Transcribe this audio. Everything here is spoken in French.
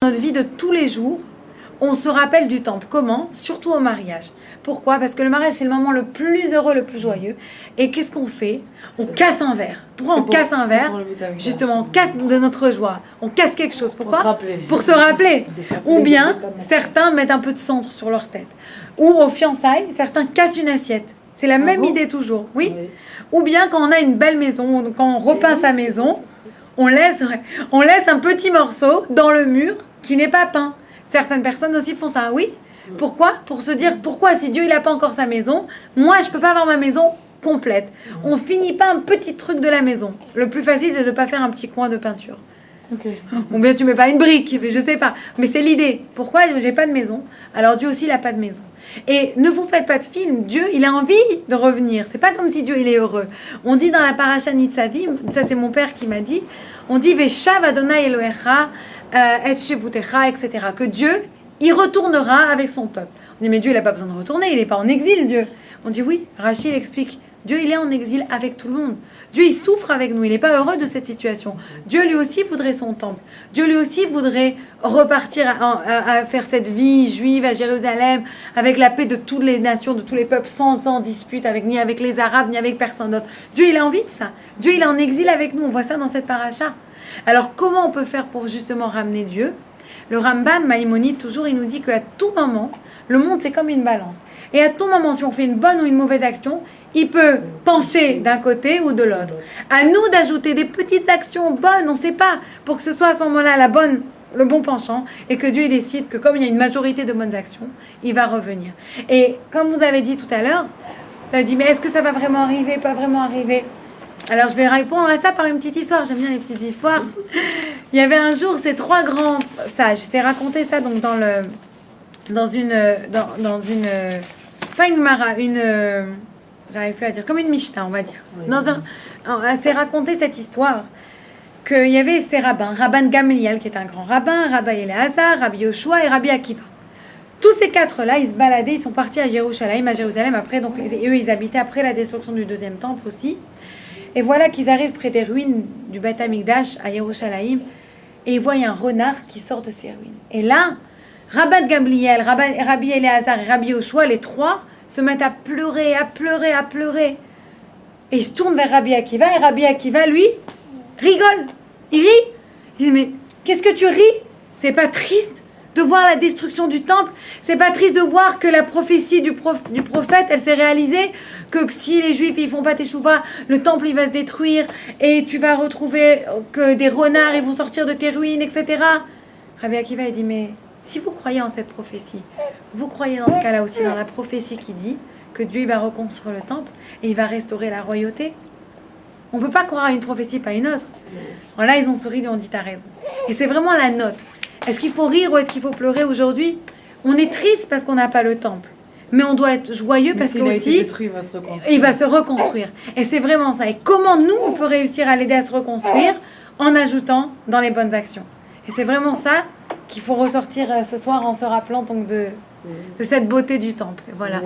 Notre vie de tous les jours, on se rappelle du temple. Comment? Surtout au mariage. Pourquoi? Parce que le mariage, c'est le moment le plus heureux, le plus joyeux. Et qu'est-ce qu'on fait? On casse un verre. Pourquoi on casse un verre? Justement, on casse de notre joie. On casse quelque chose. Pourquoi? Pour se rappeler. Ou bien, certains mettent un peu de cendre sur leur tête. Ou aux fiançailles, certains cassent une assiette. C'est la même idée toujours. Oui. Ou bien, quand on a une belle maison, quand on repeint sa maison, on laisse un petit morceau dans le mur qui n'est pas peint. Certaines personnes aussi font ça, oui. Pourquoi? Pour se dire, pourquoi si Dieu il n'a pas encore sa maison, moi je peux pas avoir ma maison complète. On finit pas un petit truc de la maison. Le plus facile c'est de pas faire un petit coin de peinture. Ou bien tu mets pas une brique, je sais pas. Mais c'est l'idée. Pourquoi j'ai pas de maison? Alors Dieu aussi il a pas de maison. Et ne vous faites pas de film. Dieu il a envie de revenir. C'est pas comme si Dieu il est heureux. On dit dans la paracha Nitzavim, ça c'est mon père qui m'a dit, on dit Veshav Adonai Elohecha et Shevutecha, etc. Que Dieu il retournera avec son peuple. On dit mais Dieu il n'a pas besoin de retourner, il n'est pas en exil Dieu. On dit oui, Rachid explique, Dieu il est en exil avec tout le monde. Dieu il souffre avec nous, il n'est pas heureux de cette situation. Dieu lui aussi voudrait son temple. Dieu lui aussi voudrait repartir à faire cette vie juive à Jérusalem avec la paix de toutes les nations, de tous les peuples, sans dispute ni avec les Arabes, ni avec personne d'autre. Dieu il a envie de ça. Dieu il est en exil avec nous, on voit ça dans cette paracha. Alors comment on peut faire pour justement ramener Dieu? Le Rambam Maïmonide, toujours, il nous dit qu'à tout moment, le monde, c'est comme une balance. Et à tout moment, si on fait une bonne ou une mauvaise action, il peut pencher d'un côté ou de l'autre. À nous d'ajouter des petites actions bonnes, on ne sait pas, pour que ce soit à ce moment-là le bon penchant, et que Dieu décide que comme il y a une majorité de bonnes actions, il va revenir. Et comme vous avez dit tout à l'heure, ça dit, mais est-ce que ça va vraiment arriver, pas vraiment arriver? Alors, je vais répondre à ça par une petite histoire. J'aime bien les petites histoires. Il y avait un jour ces trois grands sages. C'est raconté ça donc dans une pas une mara, j'arrive plus à dire, comme une Mishnah, on va dire. C'est raconté cette histoire qu'il y avait ces rabbins, Rabban Gamliel qui est un grand rabbin, Rabbi Elazar, Rabbi Yoshua et Rabbi Akiva. Tous ces quatre-là, ils se baladaient, ils sont partis à Jérusalem après. Donc eux, ils habitaient après la destruction du deuxième temple aussi. Et voilà qu'ils arrivent près des ruines du Beth Amikdash à Yerushalayim et ils voient un renard qui sort de ces ruines. Et là, Rabban Gamliel, Rabbi Elazar et Rabbi Yoshua, les trois, se mettent à pleurer. Et ils se tournent vers Rabbi Akiva et Rabbi Akiva, lui, rigole. Il rit. Il dit, mais qu'est-ce que tu ris? C'est pas triste de voir la destruction du temple? C'est pas triste de voir que la prophétie du prophète, elle s'est réalisée, que si les Juifs ils font pas teshuva, le temple il va se détruire et tu vas retrouver que des renards ils vont sortir de tes ruines, etc. Rabbi Akiva il dit, mais si vous croyez en cette prophétie, vous croyez dans ce cas-là aussi dans la prophétie qui dit que Dieu il va reconstruire le temple et il va restaurer la royauté? On peut pas croire à une prophétie, pas une autre. Alors là ils ont souri, ils ont dit t'as raison. Et c'est vraiment la note. Est-ce qu'il faut rire ou est-ce qu'il faut pleurer aujourd'hui? On est triste parce qu'on n'a pas le temple. Mais on doit être joyeux parce qu'aussi, il va se reconstruire. Et c'est vraiment ça. Et comment nous, on peut réussir à l'aider à se reconstruire en ajoutant dans les bonnes actions? Et c'est vraiment ça qu'il faut ressortir ce soir en se rappelant donc de cette beauté du temple. Voilà.